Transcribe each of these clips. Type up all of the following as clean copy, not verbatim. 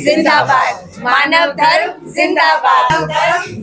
जिंदाबाद मानव धर्म जिंदाबाद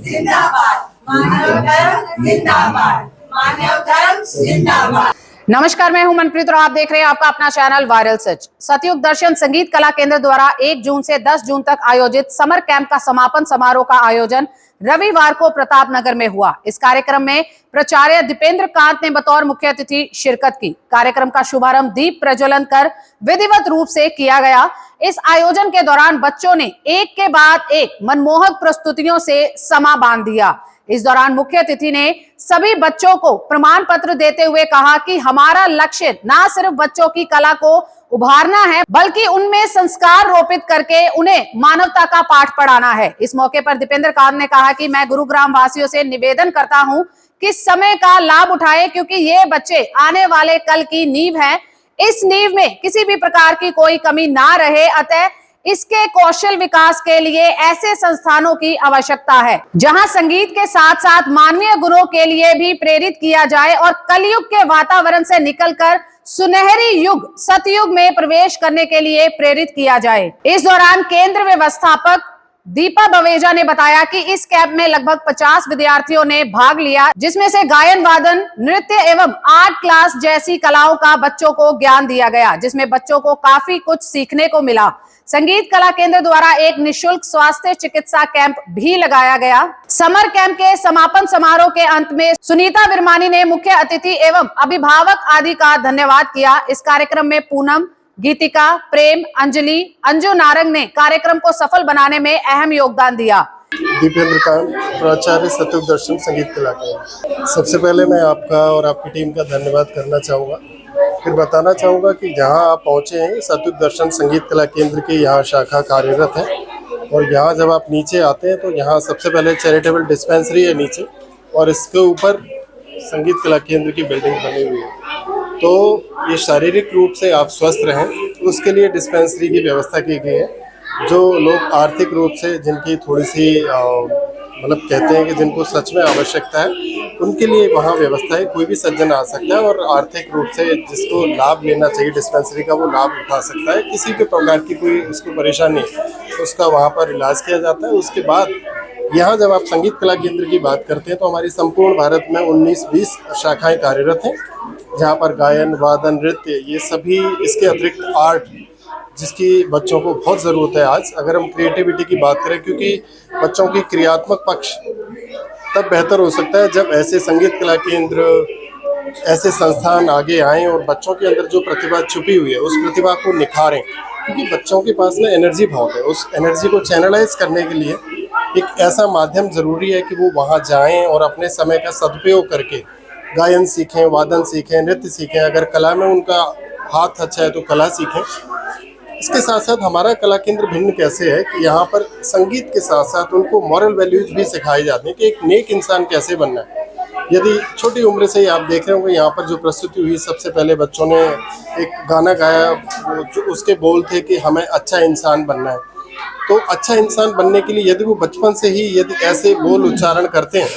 जिंदाबाद मानव धर्म जिंदाबाद मानव धर्म जिंदाबाद। नमस्कार, मैं हूं मनप्रीत और आप देख रहे हैं आपका अपना चैनल वायरल सच। सतयुग दर्शन संगीत कला केंद्र द्वारा 1 जून से 10 जून तक आयोजित समर कैंप का समापन समारोह का आयोजन रविवार को प्रताप नगर में हुआ। इस कार्यक्रम में प्राचार्य दीपेंद्र कांत ने बतौर मुख्य अतिथि शिरकत की। कार्यक्रम का शुभारंभ दीप प्रज्वलन कर विधिवत रूप से किया गया। इस आयोजन के दौरान बच्चों ने एक के बाद एक मनमोहक प्रस्तुतियों से समा बांध दिया। इस दौरान मुख्य अतिथि ने सभी बच्चों को प्रमाण पत्र देते हुए कहा कि हमारा लक्ष्य न सिर्फ बच्चों की कला को उभारना है, बल्कि उनमें संस्कार रोपित करके उन्हें मानवता का पाठ पढ़ाना है। इस मौके पर दीपेंद्र कांत ने कहा कि मैं गुरुग्राम वासियों से निवेदन करता हूं कि समय का लाभ उठाएं, क्योंकि ये बच्चे आने वाले कल की नींव है। इस नींव में किसी भी प्रकार की कोई कमी ना रहे, अतः इसके कौशल विकास के लिए ऐसे संस्थानों की आवश्यकता है जहां संगीत के साथ साथ मानवीय गुणों के लिए भी प्रेरित किया जाए और कलयुग के वातावरण से निकलकर सुनहरी युग सतयुग में प्रवेश करने के लिए प्रेरित किया जाए। इस दौरान केंद्र व्यवस्थापक दीपा बवेजा ने बताया कि इस कैंप में लगभग 50 विद्यार्थियों ने भाग लिया, जिसमें से गायन, वादन, नृत्य एवं आर्ट क्लास जैसी कलाओं का बच्चों को ज्ञान दिया गया, जिसमें बच्चों को काफी कुछ सीखने को मिला। संगीत कला केंद्र द्वारा एक निःशुल्क स्वास्थ्य चिकित्सा कैंप भी लगाया गया। समर कैंप के समापन समारोह के अंत में सुनीता विरमानी ने मुख्य अतिथि एवं अभिभावक आदि का धन्यवाद किया। इस कार्यक्रम में पूनम, गीतिका, प्रेम, अंजलि, अंजू नारंग ने कार्यक्रम को सफल बनाने में अहम योगदान दिया। दीपेंद्र कांत, प्राचार्य सतयुग दर्शन संगीत कला केंद्र। सबसे पहले मैं आपका और आपकी टीम का धन्यवाद करना चाहूँगा। फिर बताना चाहूँगा कि जहाँ आप पहुँचे हैं सतयुग दर्शन संगीत कला केंद्र की यहाँ शाखा कार्यरत है, और यहाँ जब आप नीचे आते हैं तो यहाँ सबसे पहले चैरिटेबल डिस्पेंसरी है नीचे, और इसके ऊपर संगीत कला केंद्र की बिल्डिंग बनी हुई है। तो ये शारीरिक रूप से आप स्वस्थ रहें, उसके लिए डिस्पेंसरी की व्यवस्था की गई है। जो लोग आर्थिक रूप से जिनकी थोड़ी सी मतलब कहते हैं कि जिनको सच में आवश्यकता है, उनके लिए वहाँ व्यवस्था है। कोई भी सज्जन आ सकता है और आर्थिक रूप से जिसको लाभ लेना चाहिए डिस्पेंसरी का, वो लाभ उठा सकता है। किसी भी प्रकार की कोई उसको परेशानी उसका वहाँ पर इलाज किया जाता है। उसके बाद यहाँ जब आप संगीत कला केंद्र की बात करते हैं तो हमारी संपूर्ण भारत में 19-20 शाखाएं कार्यरत हैं, जहाँ पर गायन, वादन, नृत्य, ये सभी, इसके अतिरिक्त आर्ट, जिसकी बच्चों को बहुत ज़रूरत है आज। अगर हम क्रिएटिविटी की बात करें, क्योंकि बच्चों की क्रियात्मक पक्ष तब बेहतर हो सकता है जब ऐसे संगीत कला केंद्र, ऐसे संस्थान आगे आएँ और बच्चों के अंदर जो प्रतिभा छुपी हुई है उस प्रतिभा को निखारें। क्योंकि बच्चों के पास में एनर्जी बहुत है, उस एनर्जी को चैनलाइज करने के लिए एक ऐसा माध्यम ज़रूरी है कि वो वहाँ जाएँ और अपने समय का सदुपयोग करके गायन सीखें, वादन सीखें, नृत्य सीखें। अगर कला में उनका हाथ अच्छा है तो कला सीखें। इसके साथ साथ हमारा कला केंद्र भिन्न कैसे है कि यहाँ पर संगीत के साथ साथ उनको मॉरल वैल्यूज भी सिखाई जाती हैं कि एक नेक इंसान कैसे बनना है। यदि छोटी उम्र से ही आप देख रहे होंगे यहाँ पर जो प्रस्तुति हुई, सबसे पहले बच्चों ने एक गाना गाया, जो उसके बोल थे कि हमें अच्छा इंसान बनना है। तो अच्छा इंसान बनने के लिए यदि वो बचपन से ही यदि ऐसे बोल उच्चारण करते हैं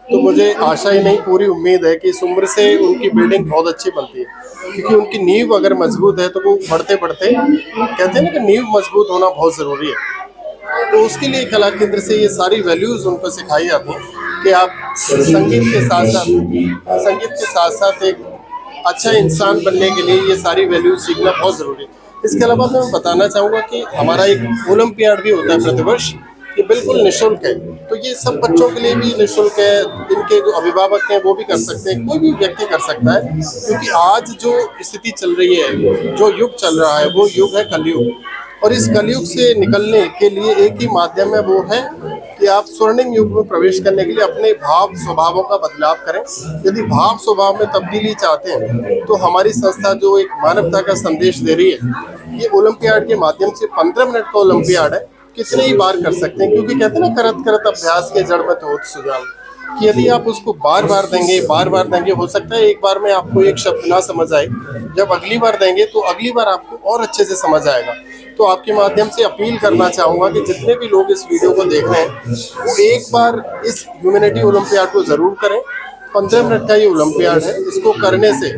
तो मुझे आशा ही नहीं, पूरी उम्मीद है कि इस उम्र से उनकी बिल्डिंग बहुत अच्छी बनती है। क्योंकि उनकी नींव अगर मजबूत है तो वो बढ़ते बढ़ते, कहते हैं ना कि नींव मजबूत होना बहुत ज़रूरी है। तो उसके लिए कला केंद्र से ये सारी वैल्यूज़ उनको सिखाई जाती हैं कि आप संगीत के साथ साथ एक अच्छा इंसान बनने के लिए ये सारी वैल्यूज सीखना बहुत ज़रूरी है। इसके अलावा मैं बताना चाहूँगा कि हमारा एक ओलंपियाड भी होता है प्रतिवर्ष, ये बिल्कुल निःशुल्क है। तो ये सब बच्चों के लिए भी निःशुल्क है। इनके जो अभिभावक हैं वो भी कर सकते हैं, कोई भी व्यक्ति कर सकता है। क्योंकि आज जो स्थिति चल रही है, जो युग चल रहा है, वो युग है कलयुग। और इस कलयुग से निकलने के लिए एक ही माध्यम है, वो है कि आप स्वर्णिम युग में प्रवेश करने के लिए अपने भाव स्वभावों का बदलाव करें। यदि भाव स्वभाव में तब्दीली चाहते हैं तो हमारी संस्था जो एक मानवता का संदेश दे रही है, ये ओलंपियाड के माध्यम से 15 मिनट का ओलंपियाड है, कितने ही बार कर सकते हैं। क्योंकि कहते हैं ना, करत करत अभ्यास के जड़ में होत सुजान, कि यदि आप उसको बार बार देंगे, हो सकता है एक बार में आपको एक शब्द ना समझ आए, जब अगली बार देंगे तो अगली बार आपको और अच्छे से समझ आएगा। तो आपके माध्यम से अपील करना चाहूँगा कि जितने भी लोग इस वीडियो को देख रहे हैं वो एक बार इस ह्यूमैनिटी ओलंपियाड को ज़रूर करें। 15 मिनट का ये ओलंपियाड है। इसको करने से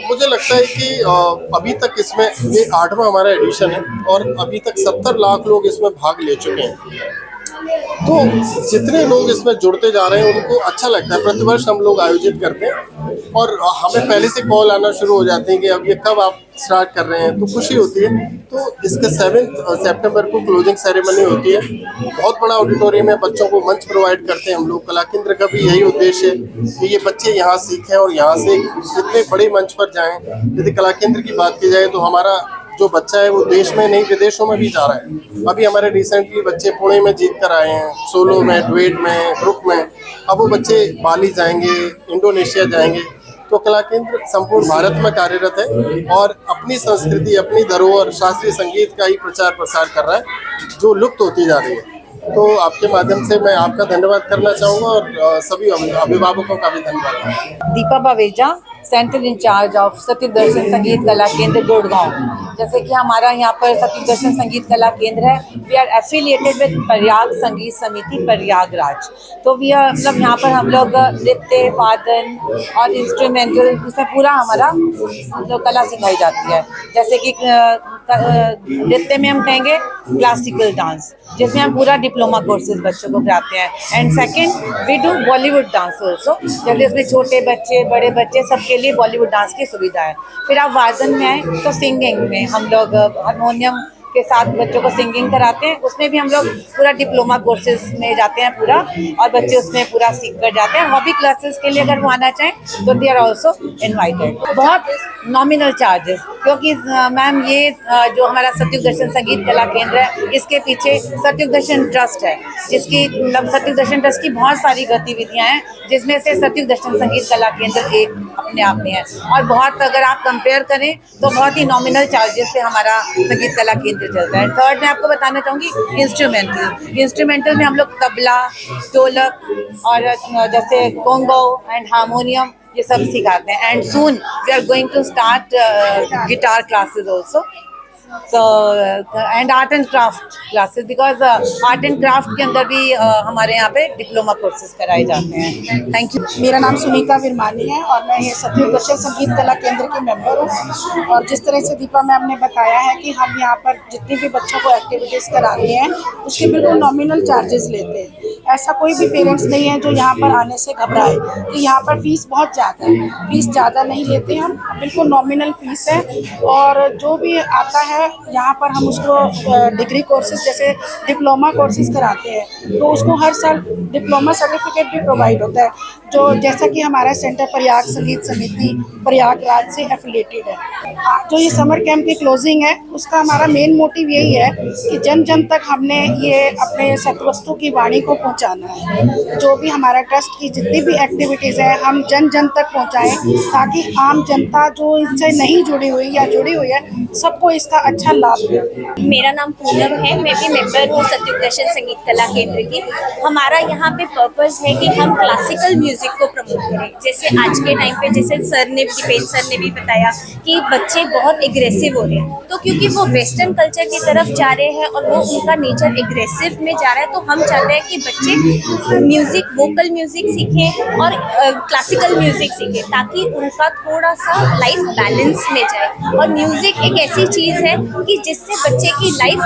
मुझे लगता है कि अभी तक इसमें ये 8वां हमारा एडिशन है और अभी तक 70 लाख लोग इसमें भाग ले चुके हैं। तो जितने लोग इसमें जुड़ते जा रहे हैं उनको अच्छा लगता है। प्रतिवर्ष हम लोग आयोजित करते हैं और हमें पहले से कॉल आना शुरू हो जाते हैं कि अब ये कब आप स्टार्ट कर रहे हैं, तो खुशी होती है। तो इसके 7 सितंबर को क्लोजिंग सेरेमनी होती है। बहुत बड़ा ऑडिटोरियम है, बच्चों को मंच प्रोवाइड करते हैं हम लोग। कला केंद्र का भी यही उद्देश्य है कि ये बच्चे यहाँ सीखें और यहाँ से इतने बड़े मंच पर जाएं। यदि कला केंद्र की बात की जाए तो हमारा जो बच्चा है वो देश में नहीं विदेशों में भी जा रहा है। अभी हमारे रिसेंटली बच्चे पुणे में जीत कर आए हैं, सोलो में, डुएट में, ग्रुप में। अब वो बच्चे बाली जाएंगे, इंडोनेशिया जाएंगे। तो कला केंद्र संपूर्ण भारत में कार्यरत है और अपनी संस्कृति, अपनी धरोहर, शास्त्रीय संगीत का ही प्रचार प्रसार कर रहा है जो लुप्त होती जा रही है। तो आपके माध्यम से मैं आपका धन्यवाद करना चाहूँगा और सभी अभिभावकों का भी धन्यवाद। Deepa Baweja, central incharge of Satyug Darshan Sangeet Kala केंद्र गुड़गांव। जैसे कि हमारा यहाँ पर सत्युग दर्शन संगीत कला केंद्र है, we are affiliated with Prayag Sangeet Samiti Prayagraj. तो वी आर मतलब यहाँ पर हम लोग नृत्य, वादन और इंस्ट्रूमेंटल, इसमें पूरा हमारा मतलब कला सिखाई जाती है। जैसे कि नृत्य में हम कहेंगे क्लासिकल डांस, जिसमें हम पूरा डिप्लोमा कोर्सेज बच्चों को कराते हैं। And second we do Bollywood dance also, जैसे इसमें छोटे बच्चे, बड़े बच्चे सबके लिए बॉलीवुड डांस की सुविधा है। फिर आप वादन में आए तो सिंगिंग में हम लोग हारमोनियम के साथ बच्चों को सिंगिंग कराते हैं। उसमें भी हम लोग पूरा डिप्लोमा कोर्सेज में जाते हैं पूरा, और बच्चे उसमें पूरा सीख कर जाते हैं। हॉबी क्लासेस के लिए अगर वो आना चाहें तो दे आर ऑल्सो इन्वाइटेड। बहुत नॉमिनल चार्जेस, क्योंकि मैम ये जो हमारा सत्युग दर्शन संगीत कला केंद्र है, इसके पीछे सत्युग दर्शन ट्रस्ट है, जिसकी मतलब सत्युग दर्शन ट्रस्ट की बहुत सारी गतिविधियाँ हैं, जिसमें से सत्युग दर्शन संगीत कला केंद्र एक अपने आप में है। और बहुत अगर आप कंपेयर करें तो बहुत ही नॉमिनल चार्जेस से हमारा संगीत कला केंद्र चलता है। थर्ड मैं आपको बताना चाहूँगी इंस्ट्रूमेंटल में हम लोग तबला, ढोलक और जैसे कोंगो एंड हारमोनियम ये सब सिखाते हैं। And soon we are going to start guitar classes also, so and art and craft classes, because art and craft के अंदर भी हमारे यहाँ पे डिप्लोमा कोर्सेज कराए जाते हैं। Thank you. मेरा नाम सुनीता विरमानी है और मैं ये सत्युग दर्शन संगीत कला केंद्र की मेंबर हूँ। और जिस तरह से दीपा मैम ने बताया है कि हम यहाँ पर जितने भी बच्चों को एक्टिविटीज़ कराते हैं उसके बिल्कुल नॉमिनल चार्जेस लेते हैं। ऐसा कोई भी पेरेंट्स नहीं है जो यहाँ पर आने से घबराए कि यहाँ पर फीस बहुत ज़्यादा है। फीस ज़्यादा नहीं लेते हम, बिल्कुल नॉमिनल फीस है। और जो भी आता है यहाँ पर हम उसको डिग्री कोर्सेज जैसे डिप्लोमा कोर्सेज कराते हैं, तो उसको हर साल डिप्लोमा सर्टिफिकेट भी प्रोवाइड होता है, जो जैसा कि हमारा सेंटर प्रयाग संगीत समिति प्रयागराज से एफिलिएटेड है। जो ये समर कैंप की क्लोजिंग है उसका हमारा मेन मोटिव यही है कि जन जन तक हमने ये अपने सतवस्तु की वाणी को पहुंचाना है। जो भी हमारा ट्रस्ट की जितनी भी एक्टिविटीज़ है हम जन जन तक पहुंचाएं, ताकि आम जनता जो इससे नहीं जुड़ी हुई या जुड़ी हुई है सबको इसका अच्छा लाभ मिले। मेरा नाम पूनम है, मैं भी मेंबर हूँ सत्युग दर्शन संगीत कला केंद्र की। हमारा यहाँ पे पर्पस है कि हम क्लासिकल म्यूजिक को प्रमोट करें। जैसे आज के टाइम पे जैसे दीपेन सर ने भी बताया कि बच्चे बहुत एग्रेसिव हो रहे हैं, तो क्योंकि वो वेस्टर्न कल्चर की तरफ जा रहे हैं और वो उनका नेचर एग्रेसिव में जा रहा है, तो हम चाहते हैं कि बच्चे म्यूजिक, वोकल म्यूजिक सीखें और क्लासिकल म्यूजिक सीखें, ताकि उनका थोड़ा सा लाइफ बैलेंस में जाए। और म्यूजिक एक ऐसी चीज़ है कि जिससे बच्चे की लाइफ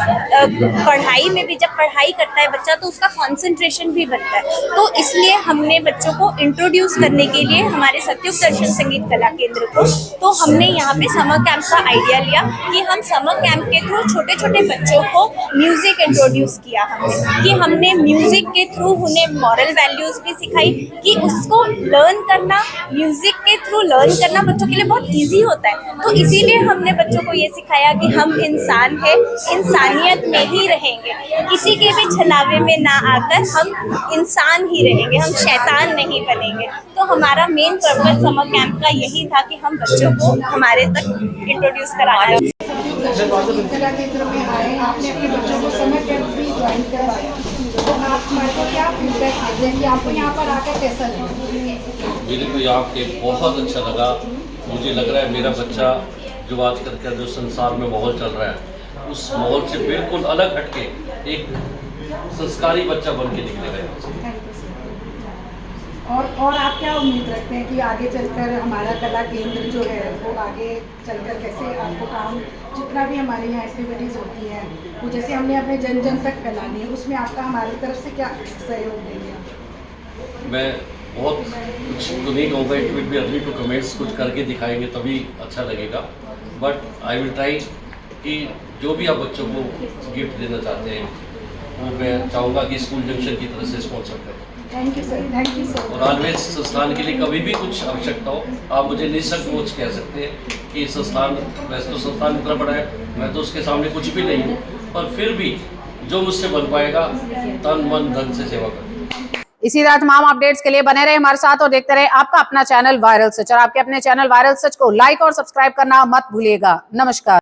पढ़ाई में भी, जब पढ़ाई करता है बच्चा तो उसका कंसंट्रेशन भी बनता है। तो इसलिए हमने बच्चों को इंट्रोड्यूस करने के लिए हमारे सत्युग दर्शन संगीत कला केंद्र को, तो हमने यहाँ पे समर कैंप का आइडिया लिया कि हम समर कैंप के थ्रू छोटे छोटे बच्चों को म्यूजिक इंट्रोड्यूस किया हमने, कि हमने म्यूजिक के थ्रू उन्हें मॉरल वैल्यूज भी सिखाई कि उसको लर्न करना, म्यूजिक के थ्रू लर्न करना बच्चों के लिए बहुत ईजी होता है। तो इसीलिए हमने बच्चों को ये सिखाया कि हम इंसान है, इंसानियत में ही रहेंगे, किसी के भी छलावे में ना आकर हम इंसान ही रहेंगे, हम शैतान नहीं बनेंगे। तो हमारा मेन पर्पस समर कैंप का यही था कि हम बच्चों को हमारे तक इंट्रोड्यूस कराना। संगीत कला केंद्र में आए, आपने अपने बच्चों को समर कैंप भी ज्वाइन करवाया, तो आप हमारे को क्या फीडबैक देते हैं कि आपको यहाँ पर आकर कैसा लगा? मेरे को यहाँ के बहुत अच्छा लगा। मुझे लग रहा है मेरा बच्चा जो आजकल का जो संसार में माहौल चल रहा है उस माहौल से बिल्कुल अलग हटके एक संस्कारी बच्चा बन के निकलेगा। और आप क्या उम्मीद रखते हैं कि आगे चलकर हमारा कला केंद्र जो है वो आगे चलकर कैसे आपको काम जितना भी हमारे यहाँ एक्टिविटीज़ होती हैं वो जैसे हमने अपने जन जन तक फैलानी है उसमें आपका हमारी तरफ से क्या सहयोग देंगे? मैं बहुत कुछ तो नहीं कहूँगा, it will be early to comments, कुछ करके दिखाएंगे तभी अच्छा लगेगा, बट आई विल ट्राई कि जो भी आप बच्चों को गिफ्ट देना चाहते हैं वो मैं चाहूँगा कि स्कूल जंक्शन की तरफ से स्पॉन्सर करें। Thank you sir, thank you sir. और ऑलवेज संस्थान के लिए कभी भी कुछ आवश्यकता हो आप मुझे निसंकोच कह सकते हैं कि संस्थान, वैसे तो संस्थान इतना बड़ा है, मैं तो उसके सामने कुछ भी नहीं हूँ, पर फिर भी जो मुझसे बन पाएगा तन मन धन से सेवा करूँ। इसी तरह तमाम अपडेट्स के लिए बने रहे हमारे साथ और देखते रहे आपका अपना चैनल वायरल सच। और आपके अपने चैनल वायरल सच को लाइक और सब्सक्राइब करना मत भूलिएगा। नमस्कार।